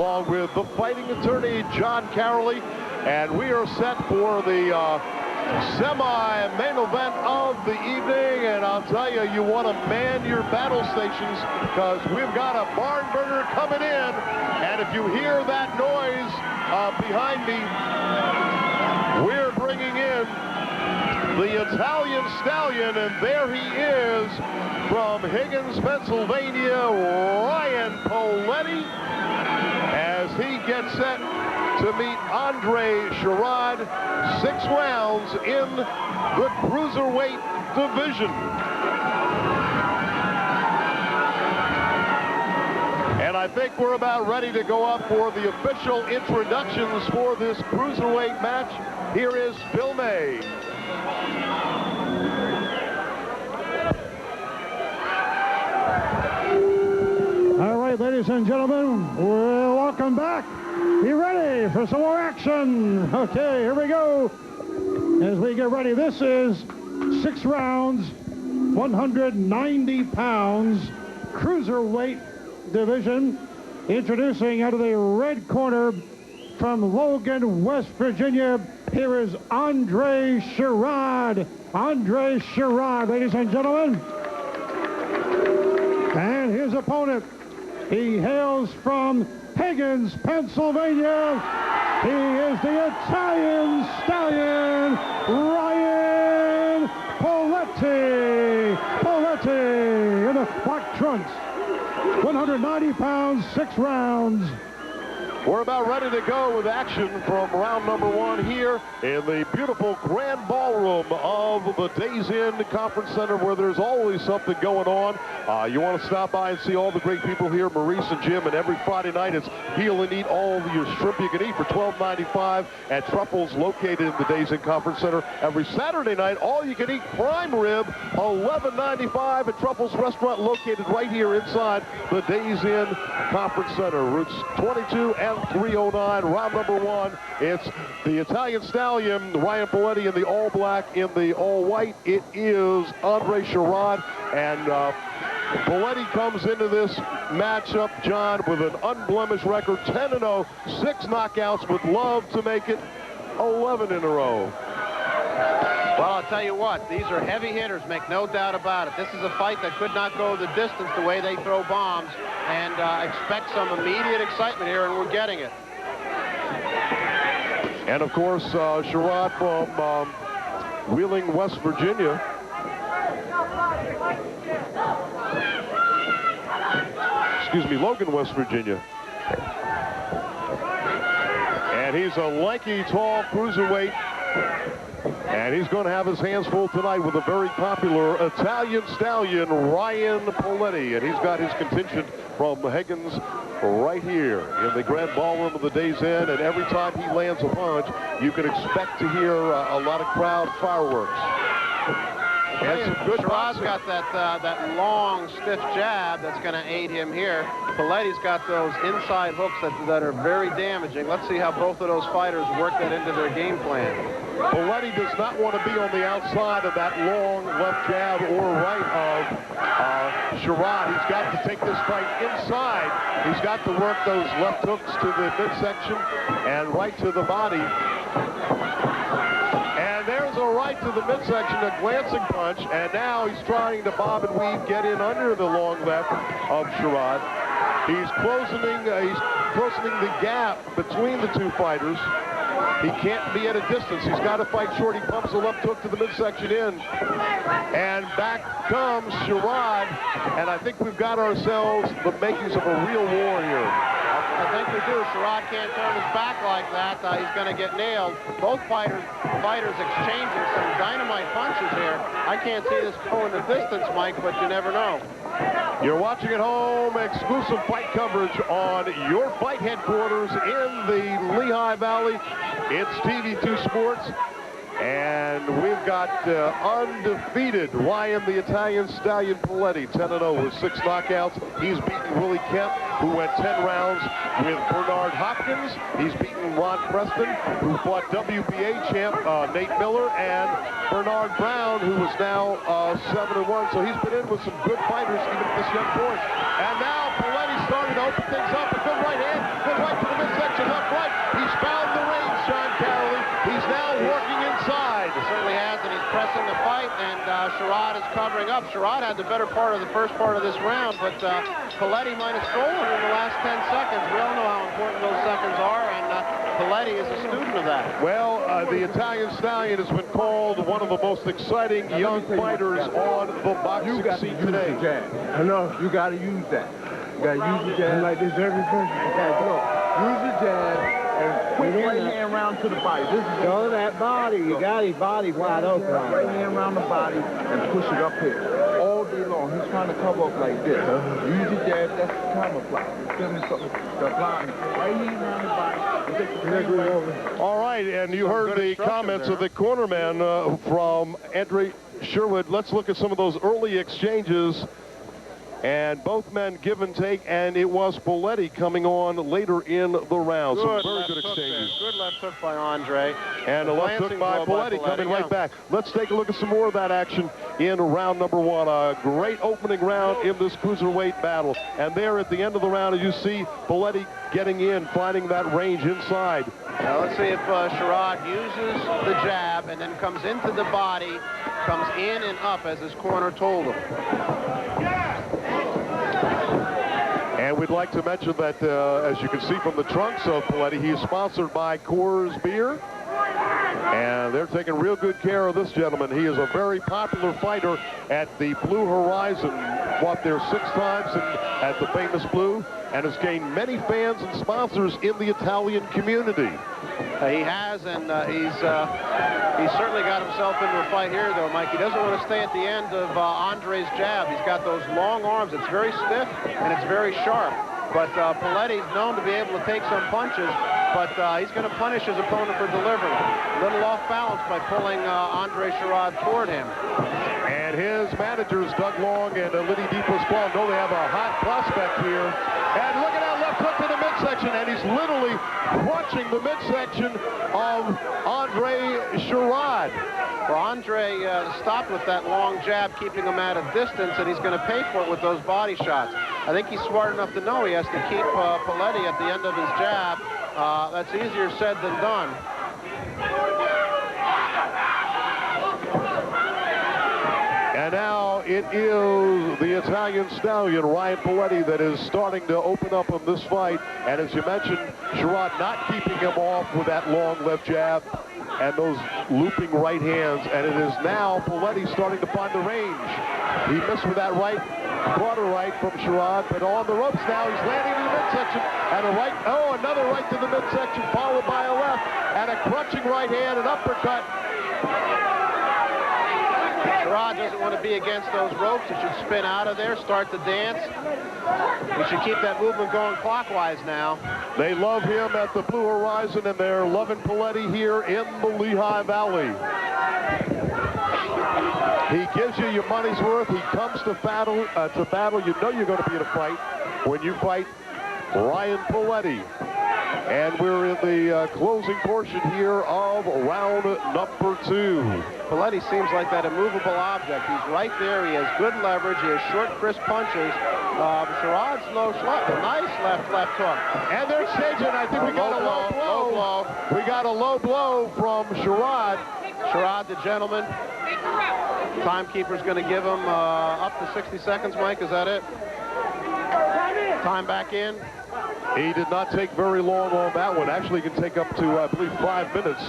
along with the fighting attorney, John Carrolley. And we are set for the semi-main event of the evening. And I'll tell you, you want to man your battle stations because we've got a barn burner coming in. And if you hear that noise behind me, we're bringing in the Italian Stallion, and there he is from Higgins, Pennsylvania, Ryan Poletti, as he gets set to meet Andre Sherrod, 6 rounds in the cruiserweight division. And I think we're about ready to go up for the official introductions for this cruiserweight match. Here is Bill May. All right, ladies and gentlemen, welcome back. Be ready for some more action. Okay, here we go. As we get ready, this is 6 rounds, 190 pounds, cruiserweight division. Introducing out of the red corner from Logan, West Virginia, here is Andre Sherrod. Andre Sherrod, ladies and gentlemen. And his opponent, he hails from Higgins, Pennsylvania. He is the Italian Stallion, Ryan Poletti. Poletti in the black trunks. 190 pounds, 6 rounds. We're about ready to go with action from round number 1 here in the beautiful grand ballroom of the Days Inn Conference Center, where there's always something going on. You want to stop by and see all the great people here, Maurice and Jim, and every Friday night it's Heel and Eat, all of your shrimp you can eat for $12.95 at Truffles, located in the Days Inn Conference Center. Every Saturday night, all you can eat prime rib, $11.95 at Truffles Restaurant, located right here inside the Days Inn Conference Center. Routes 22 and 309, round number 1. It's the Italian Stallion, Ryan Poletti, in the all black, in the all white. It is Andre Sherrod, and Poletti comes into this matchup, John, with an unblemished record, 10-0, 6 knockouts, would love to make it 11 in a row. Well, I'll tell you what, these are heavy hitters, make no doubt about it. This is a fight that could not go the distance the way they throw bombs, and expect some immediate excitement here, and we're getting it. And of course, Sherrod from Wheeling, West Virginia. Excuse me, Logan, West Virginia. And he's a lanky, tall cruiserweight. And he's going to have his hands full tonight with a very popular Italian Stallion, Ryan Poletti. And he's got his contingent from Higgins right here in the grand ballroom of the Days Inn. And every time he lands a punch, you can expect to hear a lot of crowd fireworks. And some good Sherrod's got that long, stiff jab that's going to aid him here. Poletti's got those inside hooks that are very damaging. Let's see how both of those fighters work that into their game plan. Poletti does not want to be on the outside of that long left jab or right of Sherrod. He's got to take this fight inside. He's got to work those left hooks to the midsection and right to the body. And there's a right to the midsection, a glancing punch, and now he's trying to bob and weave, get in under the long left of Sherrod. He's closing the gap between the two fighters. He can't be at a distance. He's got to fight short. He pumps the left hook to the midsection in. And back comes Sherrod. And I think we've got ourselves the makings of a real war here. I think we do. Sherrod can't turn his back like that. He's going to get nailed. Both fighters exchanging some dynamite punches here. I can't see this going the distance, Mike, but you never know. You're watching at home, exclusive fight coverage on your fight headquarters in the Lehigh Valley. It's TV2 Sports. And we've got undefeated Ryan, the Italian Stallion Poletti, 10-0 with 6 knockouts. He's beaten Willie Kemp, who went 10 rounds with Bernard Hopkins. He's beaten Ron Preston, who fought WBA champ Nate Miller, and Bernard Brown, who was now 7-1. So he's been in with some good fighters, even at this young point. And now Poletti's starting to open things up. A good right hand, good right covering up. Sherrod had the better part of the first part of this round, but Poletti might have stolen it in the last 10 seconds. We all know how important those seconds are, and Poletti is a student of that. Well, the Italian Stallion has been called one of the most exciting young fighters on the boxing scene today. I know, you got to use that. You got to use the jab. Like this everything. Use the jab and quick right hand round to the body. This is Go to that body. You got his body wide open. right hand around the body and push it up here. All day long. He's trying to cover up like this. Use the jab. That's the camouflage. Feel me? The blind. Right hand around the body. All right, and you heard the comments of the cornerman from Andre Sherwood. Let's look at some of those early exchanges. And both men give and take, and it was Poletti coming on later in the round. Some very good exchanges. Good left hook by Andre. And a left hook by Poletti coming right back. Let's take a look at some more of that action in round number one. A great opening round in this cruiserweight battle. And there at the end of the round, as you see, Poletti getting in, finding that range inside. Now let's see if Sherrod uses the jab and then comes into the body, comes in and up as his corner told him. And we'd like to mention that, as you can see from the trunks of Poletti, he is sponsored by Coors Beer. And they're taking real good care of this gentleman. He is a very popular fighter at the Blue Horizon. Fought there 6 times at the famous Blue, and has gained many fans and sponsors in the Italian community. He has, and he's certainly got himself into a fight here, though, Mike. He doesn't want to stay at the end of Andre's jab. He's got those long arms. It's very stiff, and it's very sharp. But Poletti's known to be able to take some punches, but he's going to punish his opponent for delivering. A little off balance by pulling Andre Sherrod toward him. And his managers, Doug Long and Liddy DePasquale, know they have a hot prospect here. And look at that left hook to the midsection, and he's literally crunching the midsection of Andre Sherrod. Well, Andre stopped with that long jab, keeping him at a distance, and he's going to pay for it with those body shots. I think he's smart enough to know he has to keep Poletti at the end of his jab. That's easier said than done. And now it is the Italian Stallion, Ryan Poletti, that is starting to open up on this fight. And as you mentioned, Sherrod not keeping him off with that long left jab and those looping right hands. And it is now Poletti starting to find the range. He missed with that right, quarter right from Sherrod, but on the ropes now, he's landing in the midsection. And a right, oh, another right to the midsection, followed by a left, and a crunching right hand, an uppercut. Sherrod doesn't want to be against those ropes. He should spin out of there, start the dance. He should keep that movement going clockwise now. They love him at the Blue Horizon, and they're loving Poletti here in the Lehigh Valley. He gives you your money's worth. He comes to battle. You know you're going to be in a fight when you fight Ryan Poletti. And we're in the closing portion here of round number 2. Poletti seems like that immovable object. He's right there. He has good leverage. He has short, crisp punches. Sherrod's low shot. A nice left hook. And they're staging. I think we got a low blow. We got a low blow from Sherrod. Sherrod, the gentleman. Timekeeper's going to give him up to 60 seconds, Mike. Is that it? Time back in. He did not take very long on that one. Actually, he can take up to, I believe, 5 minutes.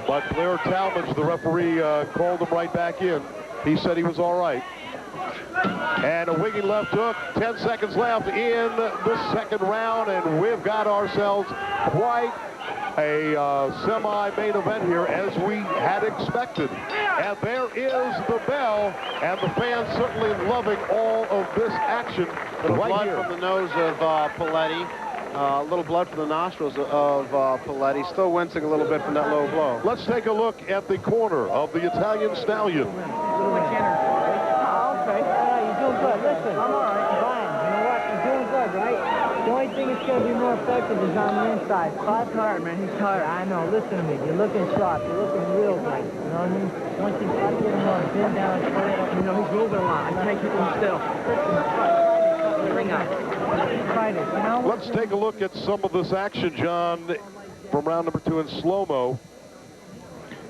But Blair Talmadge, the referee, called him right back in. He said he was all right. And a winging left hook. 10 seconds left in the second round, and we've got ourselves quite a semi-main event here, as we had expected. And there is the bell, and the fans certainly loving all of this action right blood here. From the nose of Poletti. A little blood from the nostrils of Poletti. Still wincing a little bit from that low blow. Let's take a look at the corner of the Italian Stallion. Okay. You're doing good. Listen, I'm all right. Fine. You know what? You're doing good, right? The only thing that's going to be more effective is on the inside. Scott's tired, man. He's tired. I know. Listen to me. You're looking sharp. You're looking real great. You know what I mean? Once you start getting on, bend down, straight up. You know, he's moving a lot. I can't keep him still. Listen, ring out. Try this, you know? Let's take a look at some of this action, John, from round number 2 in slow-mo.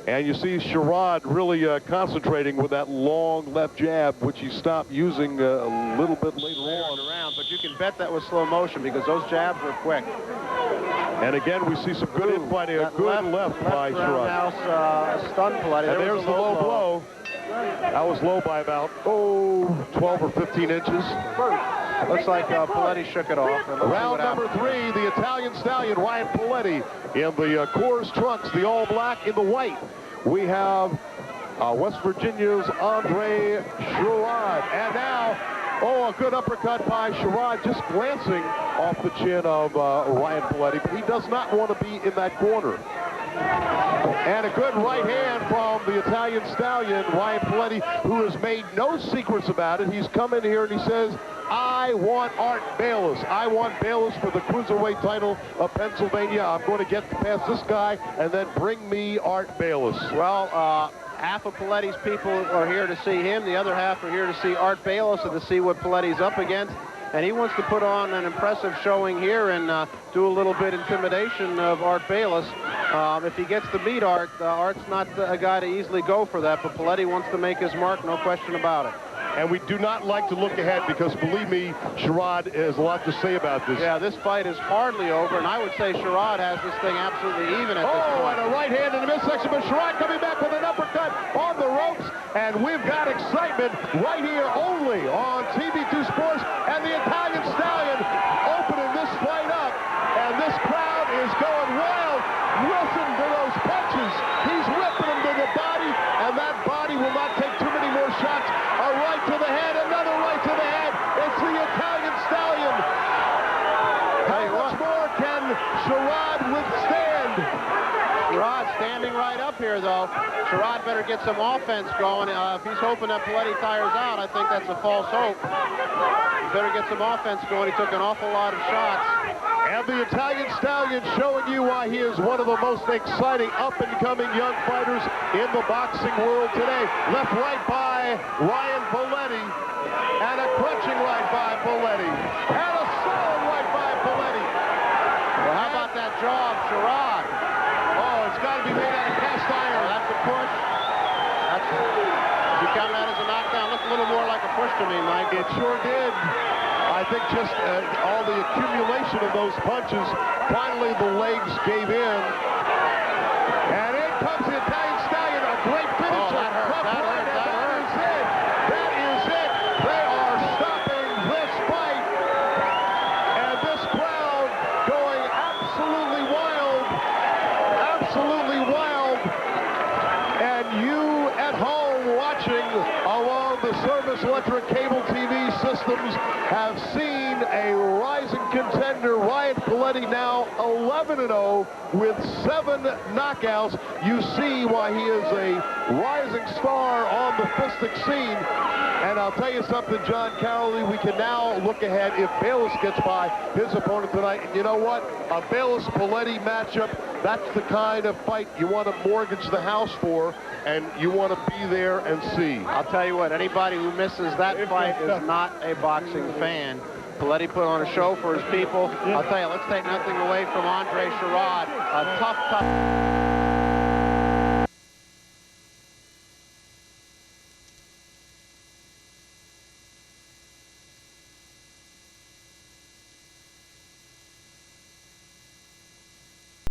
And you see Sherrod really concentrating with that long left jab, which he stopped using a little bit later on. Around, but you can bet that was slow motion because those jabs were quick. And again, we see some good infighting, a good left by Sherrod. Roundhouse stunned Poletti. And there's the low blow. That was low by about, 12 or 15 inches. Looks like Poletti shook it off. Round number 3, the Italian stallion, Ryan Poletti, in the Coors trunks, the all black in the white. We have West Virginia's Andre Sherrod. And now, a good uppercut by Sherrod, just glancing off the chin of Ryan Poletti. But he does not want to be in that corner. And a good right hand from the Italian stallion, Ryan Poletti, who has made no secrets about it. He's come in here and he says, I want Art Bayless. I want Bayless for the cruiserweight title of Pennsylvania. I'm going to get past this guy and then bring me Art Bayless. Well, half of Poletti's people are here to see him. The other half are here to see Art Bayless and to see what Poletti's up against. And he wants to put on an impressive showing here and do a little bit intimidation of Art Bayless. If he gets to beat Art, Art's not a guy to easily go for that, but Poletti wants to make his mark, no question about it. And we do not like to look ahead because, believe me, Sherrod has a lot to say about this. Yeah, this fight is hardly over, and I would say Sherrod has this thing absolutely even at this point. And a right hand in the midsection, but Sherrod coming back with an uppercut on the ropes, and we've got excitement right here only on TV2 Sports, and the Italian Stallion opening this fight up, and this crowd is going wild. Listen to those punches. He's ripping them to the body, and that body will not take too many more shots. A right to the head, another right to the head. It's the Italian Stallion. How much more can Sherrod withstand? Sherrod standing right up here, though. Sherrod better get some offense going. If he's hoping that Poletti tires out, I think that's a false hope. He better get some offense going. He took an awful lot of shots. And the Italian Stallion showing you why he is one of the most exciting up-and-coming young fighters in the boxing world today. Left right by Ryan Poletti, and a crunching right by Poletti, and a solid right by Poletti. Well, how about that jaw of Sherrod? It's got to be made out of cast iron. That's a push. Did you count that as a knockdown? Looked a little more like a push to me, Mike. It sure did. I think just all the accumulation of those punches, finally the legs gave in. And in comes the Italian Stallion, a great finisher. That hurt. That is it. That is it. They are stopping this fight. And this crowd going absolutely wild. Absolutely wild. And you at home watching along the Service Electric Cable TV systems have seen a rising contender, Ryan Poletti, now 11-0 with 7 knockouts. You see why he is a rising star on the fistic scene. And I'll tell you something, John Carrolley, we can now look ahead if Bayless gets by his opponent tonight. And you know what? A Bayless-Poletti matchup, that's the kind of fight you want to mortgage the house for, and you want to be there and see. I'll tell you what, anybody who misses that fight is not a boxing fan. Poletti put on a show for his people. I'll tell you, let's take nothing away from Andre Sherrod. A tough